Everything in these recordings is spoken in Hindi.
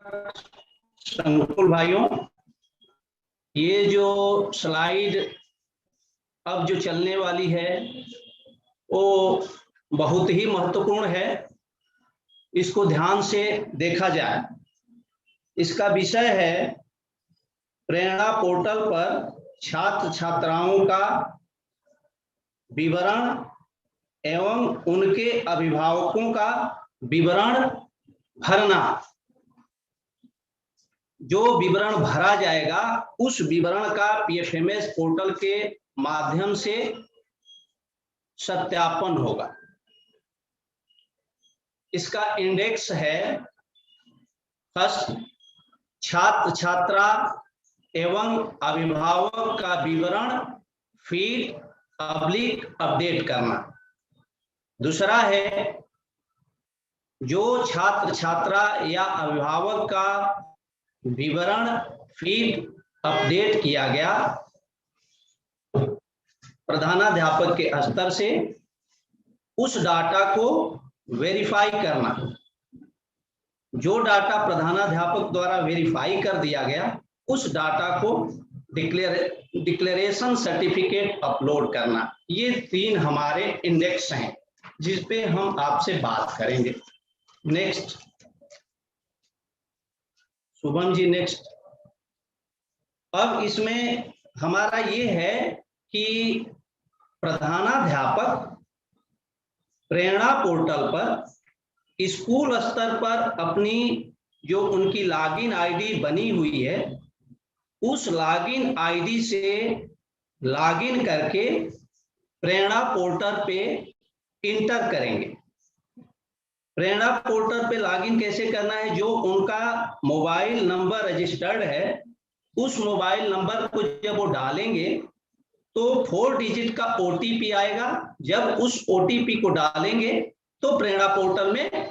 संकुल भाइयों, ये जो स्लाइड अब जो चलने वाली है वो बहुत ही महत्वपूर्ण है। इसको ध्यान से देखा जाए। इसका विषय है प्रेरणा पोर्टल पर छात्र छात्राओं का विवरण एवं उनके अभिभावकों का विवरण भरना। जो विवरण भरा जाएगा उस विवरण का पीएफएमएस पोर्टल के माध्यम से सत्यापन होगा। इसका इंडेक्स है फर्स्ट, छात्र छात्रा एवं अभिभावक का विवरण फीड पब्लिक अपडेट करना। दूसरा है जो छात्र छात्रा या अभिभावक का विवरण फीड अपडेट किया गया प्रधानाध्यापक के स्तर से, उस डाटा को वेरीफाई करना। जो डाटा प्रधानाध्यापक द्वारा वेरीफाई कर दिया गया उस डाटा को डिक्लेरेशन सर्टिफिकेट अपलोड करना। ये तीन हमारे इंडेक्स हैं जिस पे हम आपसे बात करेंगे। Next Shubham ji, next. अब इसमें हमारा ये है कि प्रधानाध्यापक प्रेरणा पोर्टल पर स्कूल स्तर पर अपनी जो उनकी लॉगिन आईडी बनी हुई है उस लॉगिन आईडी से लॉगिन करके प्रेरणा पोर्टल पे इंटर करेंगे। प्रेरणा पोर्टल पे लॉगिन कैसे करना है? जो उनका मोबाइल नंबर रजिस्टर्ड है उस मोबाइल नंबर को जब वो डालेंगे तो 4 डिजिट का ओटीपी आएगा। जब उस ओटीपी को डालेंगे तो प्रेरणा पोर्टल में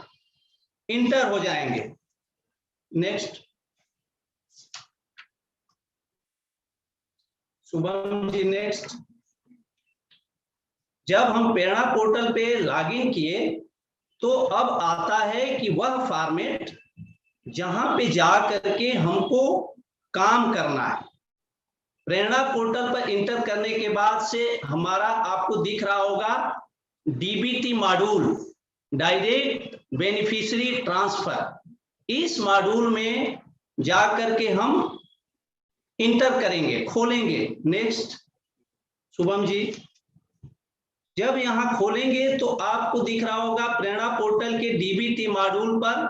इंटर हो जाएंगे। Next Shubham ji, next. जब हम प्रेरणा पोर्टल पे लॉगिन किए तो अब आता है कि वह फॉर्मेट जहां पे जा करके हमको काम करना है। प्रेरणा पोर्टल पर इंटर करने के बाद से हमारा आपको दिख रहा होगा DBT module, direct beneficiary transfer. इस मॉड्यूल में जा करके हम इंटर करेंगे, खोलेंगे। नेक्स्ट शुभम जी, जब यहां खोलेंगे तो आपको दिख रहा होगा प्रेरणा पोर्टल के डीबीटी मॉड्यूल पर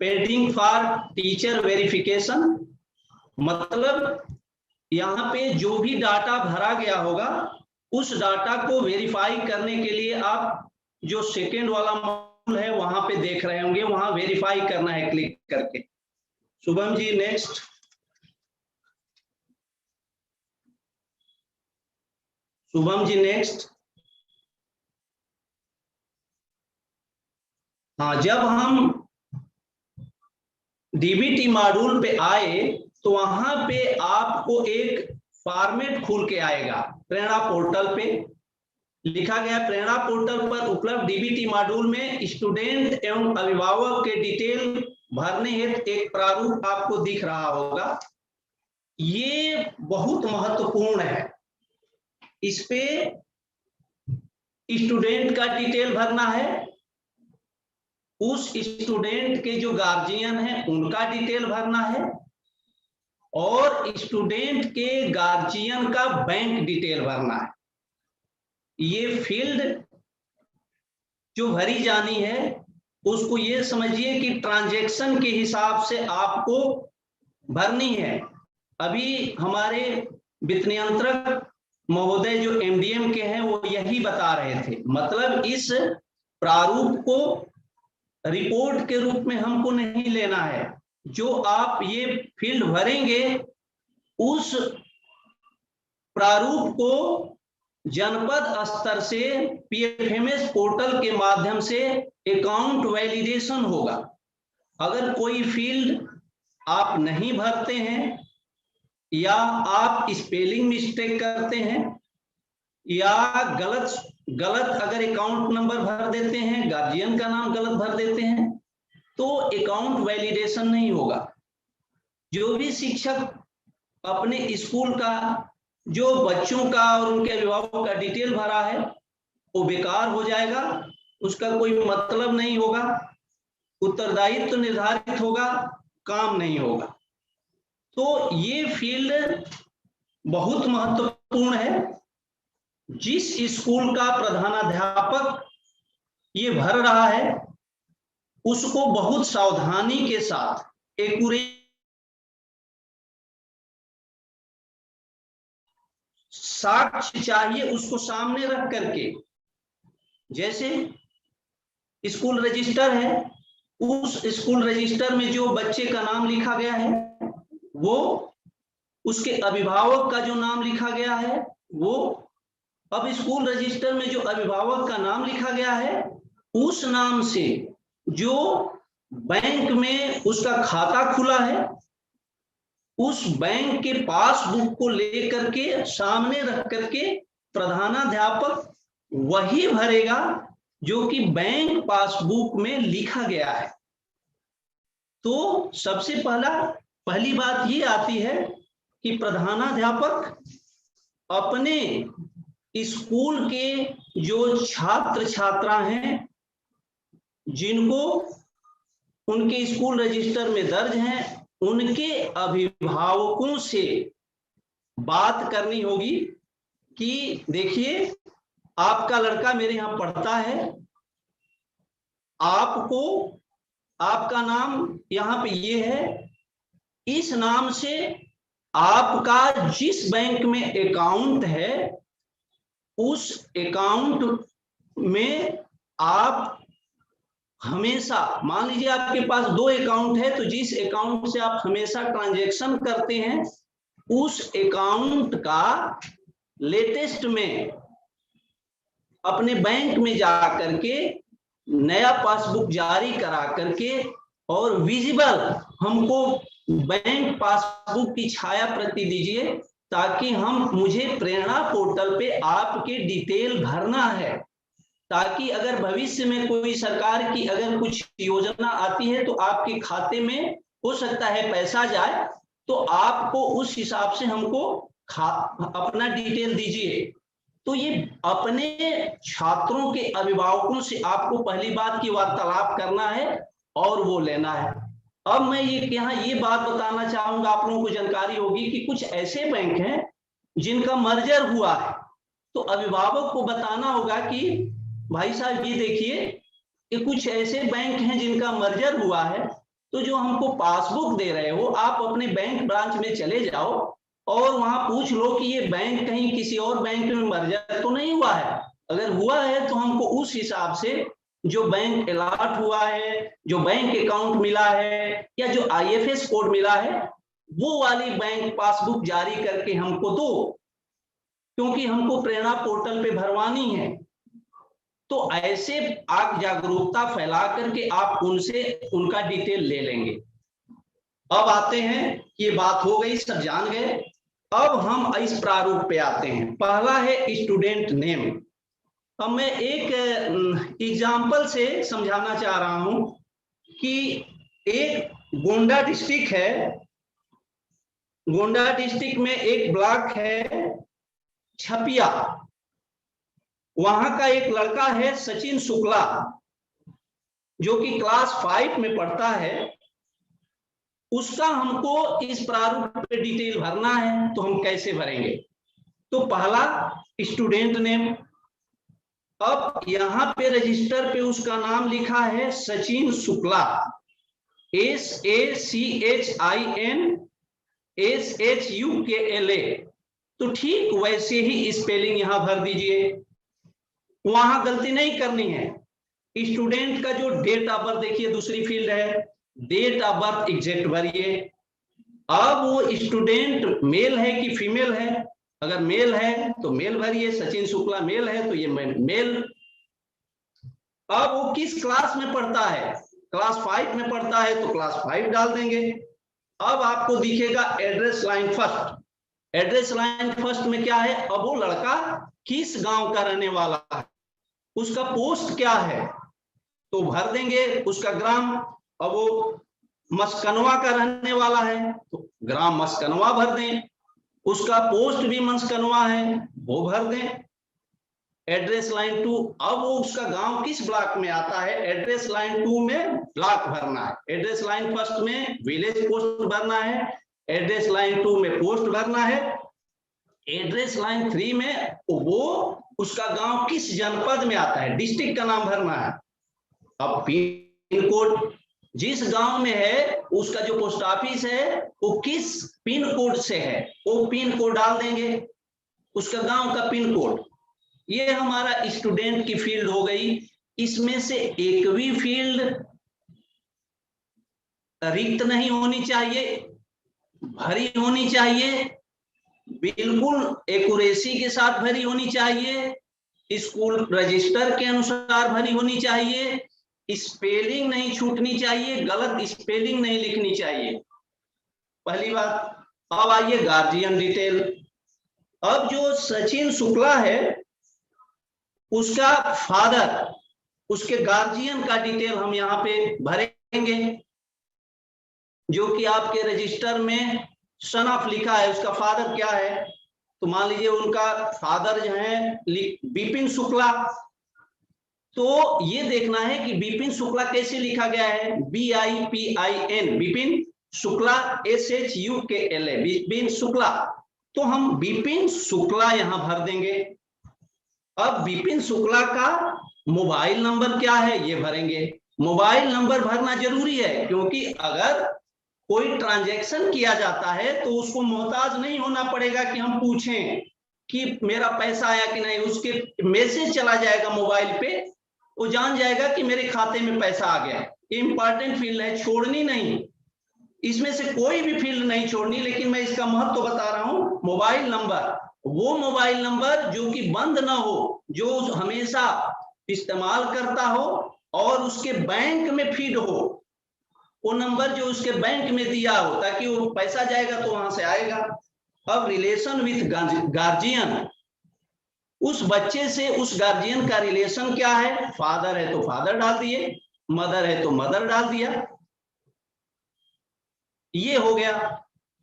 पेंडिंग फॉर टीचर वेरिफिकेशन। मतलब यहाँ पे जो भी डाटा भरा गया होगा उस डाटा को वेरीफाई करने के लिए आप जो सेकेंड वाला मॉड्यूल है वहां पे देख रहे होंगे, वहां वेरीफाई करना है क्लिक करके। शुभम जी, नेक्स्ट। शुभम जी, नेक्स्ट। हाँ, जब हम डीबीटी मॉड्यूल पे आए तो वहां पे आपको एक फॉर्मेट खुल के आएगा। प्रेरणा पोर्टल पे लिखा गया प्रेरणा पोर्टल पर उपलब्ध डीबीटी मॉड्यूल में स्टूडेंट एवं अभिभावक के डिटेल भरने हेतु एक प्रारूप आपको दिख रहा होगा। ये बहुत महत्वपूर्ण है। इस पे स्टूडेंट का डिटेल भरना है, उस स्टूडेंट के जो गार्जियन हैं उनका डिटेल भरना है और स्टूडेंट के गार्जियन का बैंक डिटेल भरना है। ये फील्ड जो भरी जानी है उसको ये समझिए कि ट्रांजैक्शन के हिसाब से आपको भरनी है। अभी हमारे वित्त नियंत्रक महोदय जो एमडीएम के हैं वो यही बता रहे थे। मतलब इस प्रारूप को रिपोर्ट के रूप में हमको नहीं लेना है। जो आप ये फील्ड भरेंगे उस प्रारूप को जनपद स्तर से पीएफएमएस पोर्टल के माध्यम से अकाउंट वैलिडेशन होगा। अगर कोई फील्ड आप नहीं भरते हैं या आप स्पेलिंग मिस्टेक करते हैं या गलत अगर अकाउंट नंबर भर देते हैं, गार्जियन का नाम गलत भर देते हैं तो अकाउंट वैलिडेशन नहीं होगा। जो भी शिक्षक अपने स्कूल का, जो बच्चों का और उनके अभिभावकों का डिटेल भरा है वो बेकार हो जाएगा, उसका कोई मतलब नहीं होगा, उत्तरदायित्व तो निर्धारित होगा, काम नहीं होगा। तो ये फील्ड बहुत महत्वपूर्ण है। जिस स्कूल का प्रधानाध्यापक ये भर रहा है उसको बहुत सावधानी के साथ एक्यूरेट साक्ष्य चाहिए उसको सामने रख करके, जैसे स्कूल रजिस्टर है, उस स्कूल रजिस्टर में जो बच्चे का नाम लिखा गया है वो, उसके अभिभावक का जो नाम लिखा गया है वो, अब स्कूल रजिस्टर में जो अभिभावक का नाम लिखा गया है उस नाम से जो बैंक में उसका खाता खुला है उस बैंक के पासबुक को लेकर के सामने रख करके प्रधानाध्यापक वही भरेगा जो कि बैंक पासबुक में लिखा गया है। तो सबसे पहली बात ये आती है कि प्रधानाध्यापक अपने स्कूल के जो छात्र छात्रा हैं जिनको उनके स्कूल रजिस्टर में दर्ज हैं उनके अभिभावकों से बात करनी होगी कि देखिए आपका लड़का मेरे यहाँ पढ़ता है, आपको आपका नाम यहाँ पे ये है, इस नाम से आपका जिस बैंक में अकाउंट है उस अकाउंट में आप हमेशा, मान लीजिए आपके पास 2 अकाउंट है तो जिस अकाउंट से आप हमेशा ट्रांजैक्शन करते हैं उस अकाउंट का लेटेस्ट में अपने बैंक में जा करके नया पासबुक जारी करा करके और विजिबल हमको बैंक पासबुक की छाया प्रति दीजिए ताकि मुझे प्रेरणा पोर्टल पे आपके डिटेल भरना है, ताकि अगर भविष्य में कोई सरकार की अगर कुछ योजना आती है तो आपके खाते में हो सकता है पैसा जाए, तो आपको उस हिसाब से हमको अपना डिटेल दीजिए। तो ये अपने छात्रों के अभिभावकों से आपको पहली बात की वार्तालाप करना है और वो लेना है। अब मैं यहाँ ये बात बताना चाहूंगा, आप लोगों को जानकारी होगी कि कुछ ऐसे बैंक हैं जिनका मर्जर हुआ है, तो अभिभावक को बताना होगा कि भाई साहब ये देखिए कि कुछ ऐसे बैंक हैं जिनका मर्जर हुआ है, तो जो हमको पासबुक दे रहे हो आप अपने बैंक ब्रांच में चले जाओ और वहां पूछ लो कि ये बैंक कहीं किसी और बैंक में मर्जर तो नहीं हुआ है, अगर हुआ है तो हमको उस हिसाब से जो बैंक अलॉट हुआ है, जो बैंक अकाउंट मिला है या जो IFS कोड मिला है वो वाली बैंक पासबुक जारी करके हमको दो, क्योंकि हमको प्रेरणा पोर्टल पे भरवानी है। तो ऐसे आप जागरूकता फैला करके आप उनसे उनका डिटेल ले लेंगे। अब आते हैं, ये बात हो गई, सब जान गए। अब हम इस प्रारूप पे आते हैं। पहला है स्टूडेंट नेम। अब मैं एक एग्जाम्पल से समझाना चाह रहा हूं कि एक गोंडा डिस्ट्रिक्ट है, गोंडा डिस्ट्रिक्ट में एक ब्लॉक है छपिया, वहां का एक लड़का है सचिन शुक्ला जो कि क्लास 5 में पढ़ता है, उसका हमको इस प्रारूप पे डिटेल भरना है। तो हम कैसे भरेंगे? तो पहला स्टूडेंट नेम, अब यहां पे रजिस्टर पे उसका नाम लिखा है सचिन शुक्ला, SACHINSHUKLA, तो ठीक वैसे ही स्पेलिंग यहां भर दीजिए, वहां गलती नहीं करनी है। स्टूडेंट का जो डेट ऑफ बर्थ, देखिए दूसरी फील्ड है, डेट ऑफ बर्थ एग्जैक्ट भरिए। अब वो स्टूडेंट मेल है कि फीमेल है, अगर मेल है तो मेल भरिए, सचिन शुक्ला मेल है तो ये मेल। अब वो किस क्लास में पढ़ता है? क्लास 5 में पढ़ता है तो क्लास 5 डाल देंगे। अब आपको दिखेगा address line first, address line first में क्या है? अब वो लड़का किस गांव का रहने वाला है, उसका पोस्ट क्या है, तो भर देंगे उसका ग्राम। अब वो मस्कनवा का रहने वाला है तो ग्राम मस्कनवा भर दें, उसका पोस्ट भी मस्कनवा है वो भर दें। एड्रेस लाइन 2, अब वो उसका गांव किस ब्लॉक में आता है, एड्रेस लाइन 2 में ब्लॉक भरना है। एड्रेस लाइन 1 में विलेज पोस्ट भरना है, एड्रेस लाइन 2 में पोस्ट भरना है, एड्रेस लाइन 3 में वो उसका गांव किस जनपद में आता है, डिस्ट्रिक्ट का नाम भरना है। अब पिन कोड जिस गांव में है उसका जो पोस्ट ऑफिस है वो किस पिन कोड से है वो पिन कोड डाल देंगे, उसका गांव का पिन कोड। ये हमारा स्टूडेंट की फील्ड हो गई। इसमें से एक भी फील्ड रिक्त नहीं होनी चाहिए, भरी होनी चाहिए, बिल्कुल एक्यूरेसी के साथ भरी होनी चाहिए, स्कूल रजिस्टर के अनुसार भरी होनी चाहिए, स्पेलिंग नहीं छूटनी चाहिए, गलत स्पेलिंग नहीं लिखनी चाहिए, पहली बात। अब आइए गार्जियन डिटेल। अब जो सचिन शुक्ला है उसका फादर, उसके गार्जियन का डिटेल हम यहाँ पे भरेंगे, जो कि आपके रजिस्टर में सन ऑफ लिखा है, उसका फादर क्या है। तो मान लीजिए उनका फादर जो है बिपिन शुक्ला, तो ये देखना है कि बिपिन शुक्ला कैसे लिखा गया है, BIPIN, बिपिन शुक्ला, SHUKLA, बिपिन शुक्ला। तो हम बिपिन शुक्ला यहां भर देंगे। अब बिपिन शुक्ला का मोबाइल नंबर क्या है ये भरेंगे। मोबाइल नंबर भरना जरूरी है क्योंकि अगर कोई ट्रांजैक्शन किया जाता है तो उसको मोहताज नहीं होना पड़ेगा कि हम पूछें कि मेरा पैसा आया कि नहीं, उसके मैसेज चला जाएगा मोबाइल पे, वो जान जाएगा कि मेरे खाते में पैसा आ गया। इंपॉर्टेंट फील्ड है, छोड़नी नहीं, इसमें से कोई भी फील्ड नहीं छोड़नी, लेकिन मैं इसका महत्व तो बता रहा हूं। मोबाइल नंबर, वो मोबाइल नंबर जो कि बंद ना हो, जो हमेशा इस्तेमाल करता हो और उसके बैंक में फीड हो, वो नंबर जो उसके बैंक में दिया हो, ताकि वो पैसा जाएगा तो वहां से आएगा। अब रिलेशन विथ गार्जियन, उस बच्चे से उस गार्जियन का रिलेशन क्या है, फादर है तो फादर डाल दिए, मदर है तो मदर डाल दिया, ये हो गया।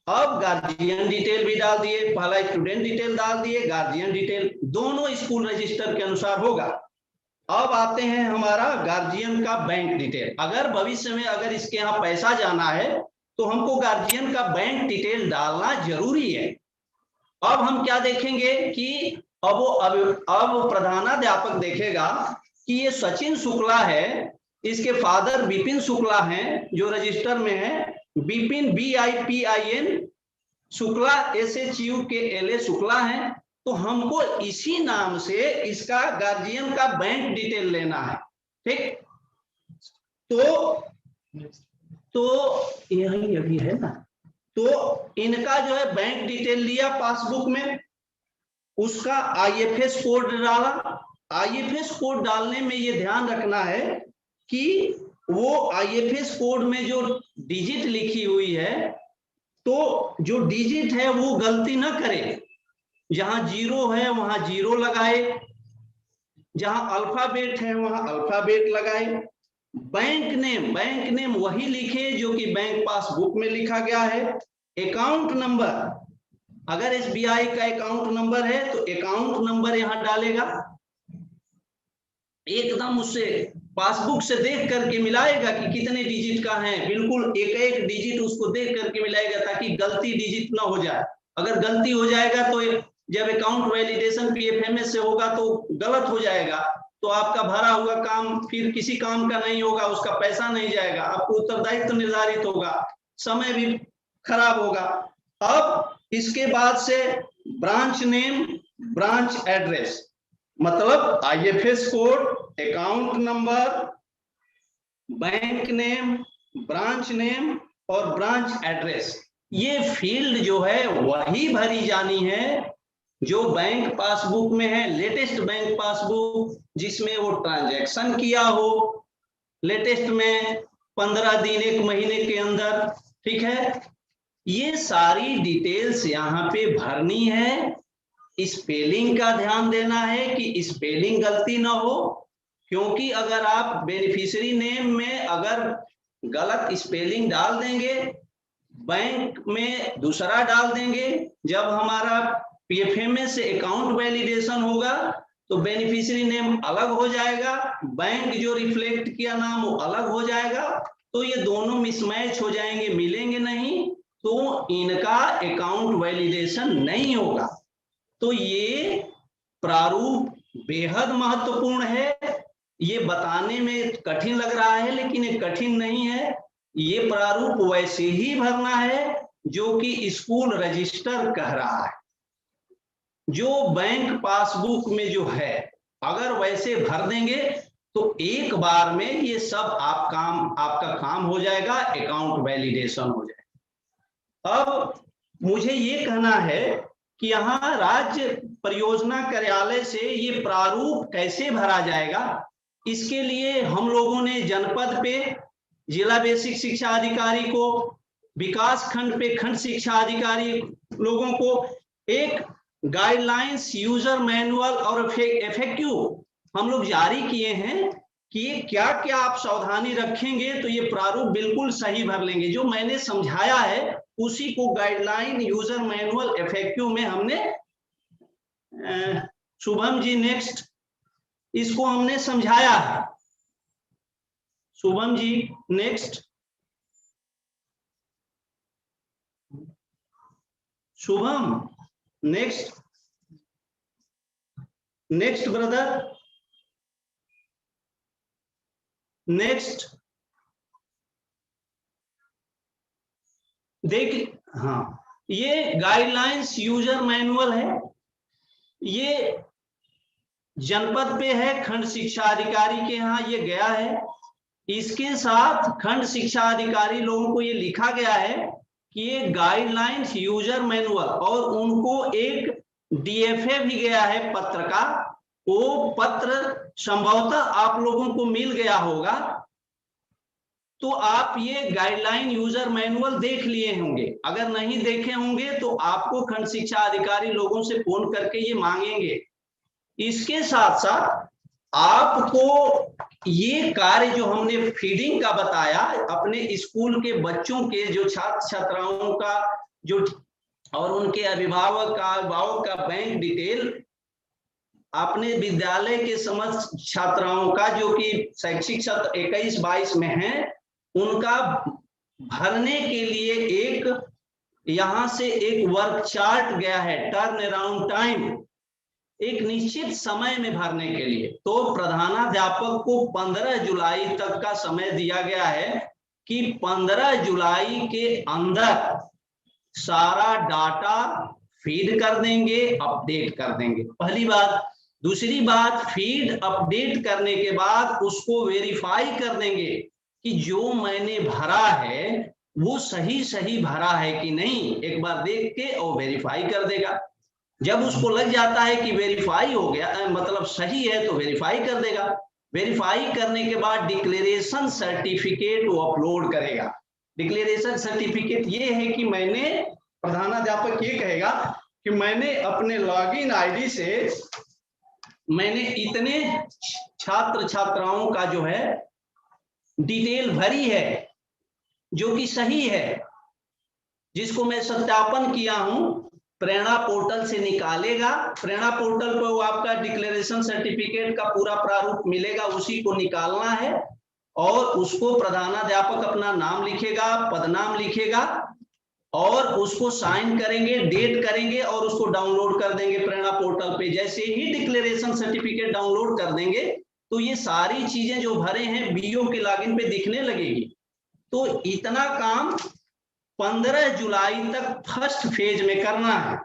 अब गार्जियन डिटेल भी डाल दिए, पहला स्टूडेंट डिटेल डाल दिए, गार्जियन डिटेल, दोनों स्कूल रजिस्टर के अनुसार होगा। अब आते हैं हमारा गार्जियन का बैंक डिटेल। अगर भविष्य में अगर इसके यहाँ पैसा जाना है तो हमको गार्जियन का बैंक डिटेल डालना जरूरी है। अब हम क्या देखेंगे कि अब प्रधानाध्यापक देखेगा कि ये सचिन शुक्ला है, इसके फादर बिपिन शुक्ला हैं जो रजिस्टर में है, बिपिन BIPIN, शुक्ला SHUKLA शुक्ला है। तो हमको इसी नाम से इसका गार्जियन का बैंक डिटेल लेना है, ठीक। तो यही अभी है ना, तो इनका जो है बैंक डिटेल लिया पासबुक में, उसका IFS कोड डाला। IFS कोड डालने में ये ध्यान रखना है कि वो IFS कोड में जो डिजिट लिखी हुई है, तो जो डिजिट है वो गलती ना करे, जहां 0 है वहां 0 लगाए, जहां अल्फाबेट है वहां अल्फाबेट लगाए। बैंक नेम वही लिखे जो कि बैंक पासबुक में लिखा गया है। अकाउंट नंबर, अगर SBI का अकाउंट नंबर है तो अकाउंट नंबर यहां डालेगा, एकदम उससे पासबुक से देख करके मिलाएगा कि कितने डिजिट का है, बिल्कुल एक एक डिजिट उसको देख करके मिलाएगा ताकि गलती डिजिट ना हो जाए। अगर गलती हो जाएगा तो जब अकाउंट वैलिडेशन PFMS से होगा तो गलत हो जाएगा, तो आपका भरा हुआ काम फिर किसी काम का नहीं होगा, उसका पैसा नहीं जाएगा, आपको उत्तरदायित्व निर्धारित होगा, समय भी खराब होगा। अब इसके बाद से ब्रांच नेम, ब्रांच एड्रेस, मतलब IFS code, account number, bank name, branch name और ब्रांच एड्रेस, ये फील्ड जो है वही भरी जानी है जो बैंक पासबुक में है, लेटेस्ट बैंक पासबुक जिसमें वो ट्रांजैक्शन किया हो, लेटेस्ट में 15 दिन 1 महीने के अंदर, ठीक है। ये सारी डिटेल्स यहाँ पे भरनी है। स्पेलिंग का ध्यान देना है कि स्पेलिंग गलती ना हो, क्योंकि अगर आप बेनिफिशियरी नेम में अगर गलत स्पेलिंग डाल देंगे, बैंक में दूसरा डाल देंगे। जब हमारा पीएफएमए से अकाउंट वैलिडेशन होगा तो बेनिफिशियरी नेम अलग हो जाएगा, बैंक जो रिफ्लेक्ट किया नाम वो अलग हो जाएगा, तो ये दोनों मिसमैच हो जाएंगे, मिलेंगे नहीं, तो इनका अकाउंट वैलिडेशन नहीं होगा। तो ये प्रारूप बेहद महत्वपूर्ण है। ये बताने में कठिन लग रहा है लेकिन ये कठिन नहीं है। ये प्रारूप वैसे ही भरना है जो कि स्कूल रजिस्टर कह रहा है, जो बैंक पासबुक में जो है, अगर वैसे भर देंगे तो एक बार में ये सब आपका काम हो जाएगा, अकाउंट वैलिडेशन हो जाएगा। अब मुझे ये कहना है कि यहाँ राज्य परियोजना कार्यालय से ये प्रारूप कैसे भरा जाएगा, इसके लिए हम लोगों ने जनपद पे जिला बेसिक शिक्षा अधिकारी को, विकास खंड पे खंड शिक्षा अधिकारी लोगों को एक गाइडलाइंस, यूजर मैनुअल और एफएक्यू हम लोग जारी किए हैं कि ये क्या क्या आप सावधानी रखेंगे तो ये प्रारूप बिल्कुल सही भर लेंगे। जो मैंने समझाया है उसी को गाइडलाइन, यूजर मैनुअल, एफएक्यू में हमने शुभम जी नेक्स्ट, इसको हमने समझाया है। Shubham ji next, Shubham next, next brother next. देख, हाँ, ये गाइडलाइंस यूजर मैनुअल है, ये जनपद पे है, खंड शिक्षा अधिकारी के यहाँ ये गया है। इसके साथ खंड शिक्षा अधिकारी लोगों को ये लिखा गया है कि ये गाइडलाइंस यूजर मैनुअल, और उनको एक डीएफए भी गया है पत्र का, वो पत्र संभवतः आप लोगों को मिल गया होगा, तो आप ये गाइडलाइन यूजर मैनुअल देख लिए होंगे। अगर नहीं देखे होंगे तो आपको खंड शिक्षा अधिकारी लोगों से फोन करके ये मांगेंगे। इसके साथ साथ आपको ये कार्य जो हमने फीडिंग का बताया, अपने स्कूल के बच्चों के जो छात्र छात्राओं का जो और उनके अभिभावक का बैंक डिटेल, अपने विद्यालय के समस्त छात्राओं का जो कि शैक्षिक सत्र 21-22 में है, उनका भरने के लिए एक यहां से एक वर्क चार्ट गया है, टर्न अराउंड टाइम, एक निश्चित समय में भरने के लिए। तो प्रधानाध्यापक को 15 जुलाई तक का समय दिया गया है कि 15 जुलाई के अंदर सारा डाटा फीड कर देंगे, अपडेट कर देंगे, पहली बात। दूसरी बात, फीड अपडेट करने के बाद उसको वेरीफाई कर देंगे कि जो मैंने भरा है वो सही भरा है कि नहीं, एक बार देख के और वेरीफाई कर देगा। जब उसको लग जाता है कि वेरीफाई हो गया, मतलब सही है, तो वेरीफाई कर देगा। वेरीफाई करने के बाद डिक्लेरेशन सर्टिफिकेट वो अपलोड करेगा। डिक्लेरेशन सर्टिफिकेट ये है कि मैंने, प्रधानाध्यापक ये कहेगा कि मैंने अपने लॉगिन आईडी से मैंने इतने छात्र छात्राओं का जो है डिटेल भरी है जो कि सही है, जिसको मैं सत्यापन किया हूं, प्रेरणा पोर्टल से निकालेगा। प्रेरणा पोर्टल पर वो आपका डिक्लेरेशन सर्टिफिकेट का पूरा प्रारूप मिलेगा, उसी को निकालना है और उसको प्रधानाध्यापक अपना नाम लिखेगा, पदनाम लिखेगा और उसको साइन करेंगे, डेट करेंगे और उसको डाउनलोड कर देंगे प्रेरणा पोर्टल पे। जैसे ही डिक्लेरेशन सर्टिफिकेट डाउनलोड कर देंगे तो ये सारी चीजें जो भरे हैं बीओ के लॉगिन पे दिखने लगेगी। तो इतना काम 15 जुलाई तक फर्स्ट फेज में करना है।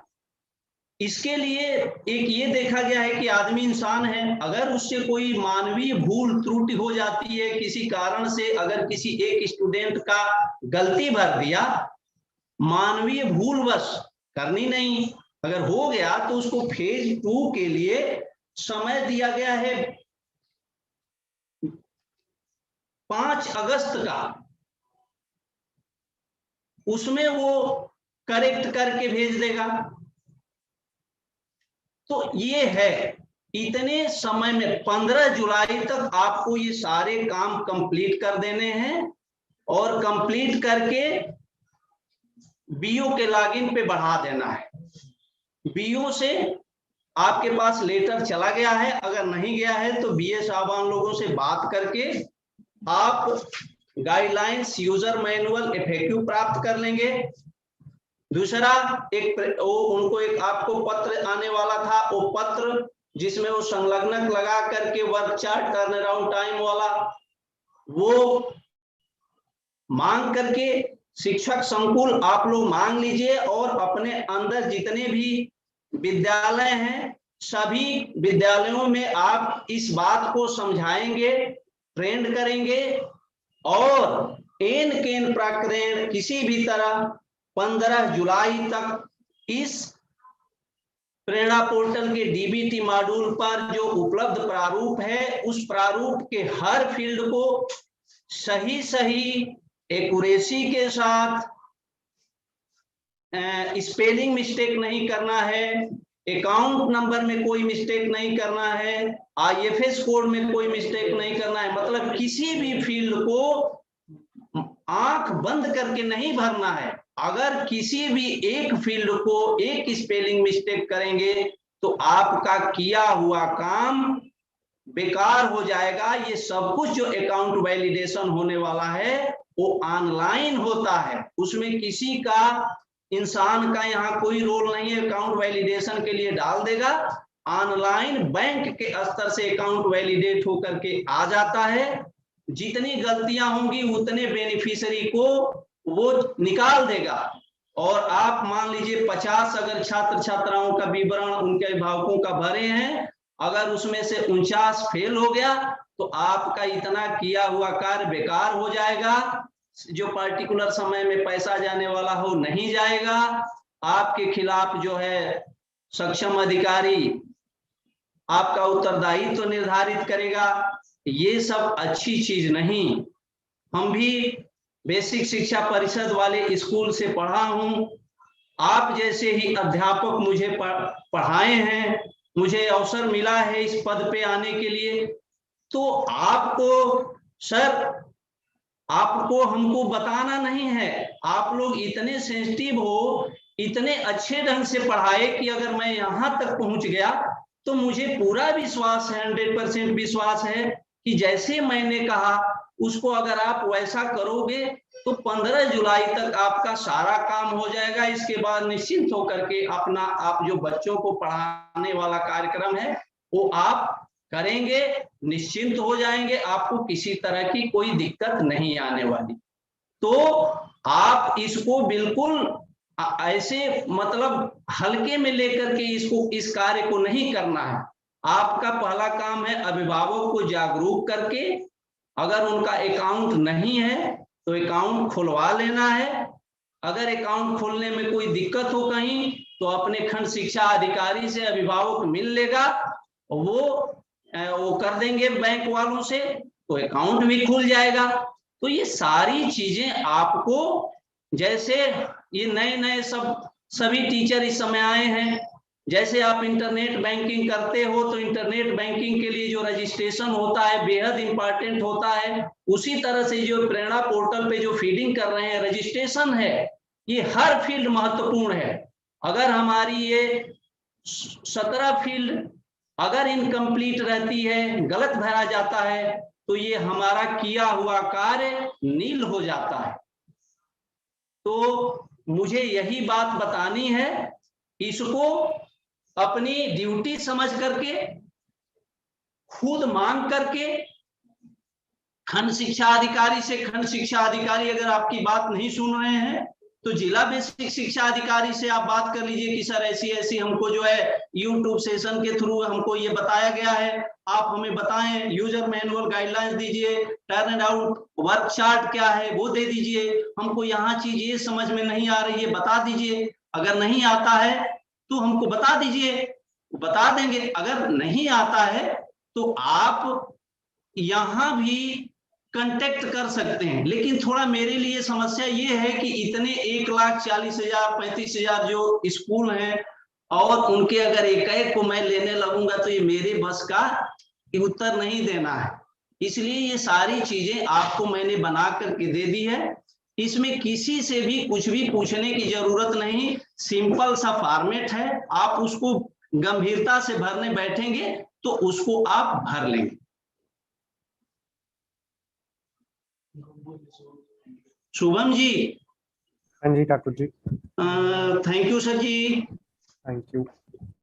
इसके लिए एक ये देखा गया है कि आदमी इंसान है, अगर उससे कोई मानवीय भूल त्रुटि हो जाती है किसी कारण से, अगर किसी एक स्टूडेंट का गलती भर दिया, मानवीय भूलवश, करनी नहीं, अगर हो गया तो उसको फेज 2 के लिए समय दिया गया है 5 अगस्त का, उसमें वो करेक्ट करके भेज देगा। तो ये है, इतने समय में 15 जुलाई तक आपको ये सारे काम कंप्लीट कर देने हैं और कंप्लीट करके बीओ के लॉगिन पे बढ़ा देना है। बीओ से आपके पास लेटर चला गया है, अगर नहीं गया है तो बीए साहबान लोगों से बात करके आप गाइडलाइंस यूजर मैनुअल इफेक्टिव प्राप्त कर लेंगे। दूसरा उनको एक आपको पत्र आने वाला था, वो पत्र जिसमें वो संलग्नक लगा करके work chart turn around time वाला, वो मांग करके शिक्षक संकुल आप लोग मांग लीजिए और अपने अंदर जितने भी विद्यालय हैं सभी विद्यालयों में आप इस बात को समझाएंगे, ट्रेंड करेंगे और एन केन प्रकरण किसी भी तरह 15 जुलाई तक इस प्रेरणा पोर्टल के डीबीटी मॉड्यूल पर जो उपलब्ध प्रारूप है उस प्रारूप के हर फील्ड को सही एक्यूरेसी के साथ, स्पेलिंग मिस्टेक नहीं करना है, अकाउंट नंबर में कोई मिस्टेक नहीं करना है, आईएफएस कोड में कोई मिस्टेक नहीं करना है। मतलब किसी भी फील्ड को आंख बंद करके नहीं भरना है। अगर किसी भी एक फील्ड को एक स्पेलिंग मिस्टेक करेंगे तो आपका किया हुआ काम बेकार हो जाएगा। ये सब कुछ जो अकाउंट वैलिडेशन होने वाला है वो ऑनलाइन होता है, उसमें किसी का इंसान का यहाँ कोई रोल नहीं है। अकाउंट वैलिडेशन के लिए डाल देगा, ऑनलाइन बैंक के स्तर से अकाउंट वैलिडेट होकर के आ जाता है। जितनी गलतियां होंगी उतने बेनिफिशियरी को वो निकाल देगा। और आप मान लीजिए 50 अगर छात्र छात्राओं का विवरण उनके अभिभावकों का भरे हैं, अगर उसमें से 49 फेल हो गया तो आपका इतना किया हुआ कार्य बेकार हो जाएगा। जो पर्टिकुलर समय में पैसा जाने वाला हो नहीं जाएगा। आपके खिलाफ जो है सक्षम अधिकारी आपका उत्तरदायित्व तो निर्धारित करेगा। ये सब अच्छी चीज नहीं। हम भी बेसिक शिक्षा परिषद वाले स्कूल से पढ़ा हूं, आप जैसे ही अध्यापक मुझे पढ़ाए हैं, मुझे अवसर मिला है इस पद पे आने के लिए। तो आपको सर आपको हमको बताना नहीं है, आप लोग इतने सेंसिटिव हो, इतने अच्छे ढंग से पढ़ाए कि अगर मैं यहां तक पहुंच गया तो मुझे पूरा विश्वास है, 100% विश्वास है कि जैसे मैंने कहा उसको अगर आप वैसा करोगे तो 15 जुलाई तक आपका सारा काम हो जाएगा। इसके बाद निश्चिंत होकर के अपना आप जो बच्चों को पढ़ाने वाला कार्यक्रम है वो आप करेंगे, निश्चिंत हो जाएंगे, आपको किसी तरह की कोई दिक्कत नहीं आने वाली। तो आप इसको बिल्कुल ऐसे मतलब हल्के में लेकर के इस कार्य को नहीं करना है। आपका पहला काम है अभिभावक को जागरूक करके, अगर उनका अकाउंट नहीं है तो अकाउंट खुलवा लेना है। अगर अकाउंट खोलने में कोई दिक्कत हो कहीं तो अपने खंड शिक्षा अधिकारी से अभिभावक मिल लेगा, वो कर देंगे बैंक वालों से, तो अकाउंट भी खुल जाएगा। तो ये सारी चीजें आपको, जैसे ये नए सभी टीचर इस समय आए हैं, जैसे आप इंटरनेट बैंकिंग करते हो तो इंटरनेट बैंकिंग के लिए जो रजिस्ट्रेशन होता है बेहद इंपॉर्टेंट होता है, उसी तरह से जो प्रेरणा पोर्टल पे जो फीडिंग कर रहे हैं रजिस्ट्रेशन है, ये हर फील्ड महत्वपूर्ण है। अगर हमारी ये 17 फील्ड अगर इनकम्प्लीट रहती है, गलत भरा जाता है, तो ये हमारा किया हुआ कार्य नील हो जाता है। तो मुझे यही बात बतानी है, इसको अपनी ड्यूटी समझ करके, खुद मांग करके, खंड शिक्षा अधिकारी से, खंड शिक्षा अधिकारी अगर आपकी बात नहीं सुन रहे हैं तो जिला बेसिक शिक्षा अधिकारी से आप बात कर लीजिए कि सर ऐसी ऐसी हमको जो है यूट्यूब सेशन के थ्रू हमको ये बताया गया है, आप हमें बताएं, यूजर मैनुअल गाइडलाइंस दीजिए, टर्न अराउंड वर्क चार्ट क्या है वो दे दीजिए, हमको यहाँ चीज ये समझ में नहीं आ रही है बता दीजिए। अगर नहीं आता है तो हमको बता दीजिए, बता देंगे। अगर नहीं आता है तो आप यहाँ भी कांटेक्ट कर सकते हैं। लेकिन थोड़ा मेरे लिए समस्या ये है कि इतने 1,40,000 35,000 जो स्कूल हैं और उनके अगर एक को मैं लेने लगूंगा तो ये मेरे बस का उत्तर नहीं देना है। इसलिए ये सारी चीजें आपको मैंने बना करके दे दी है। इसमें किसी से भी कुछ भी पूछने की जरूरत नहीं, सिंपल सा फॉर्मेट है। आप उसको गंभीरता से भरने बैठेंगे तो उसको आप भर लेंगे। शुभम जी। हाँ जी Thakur ji. Thank you sir जी। Thank you.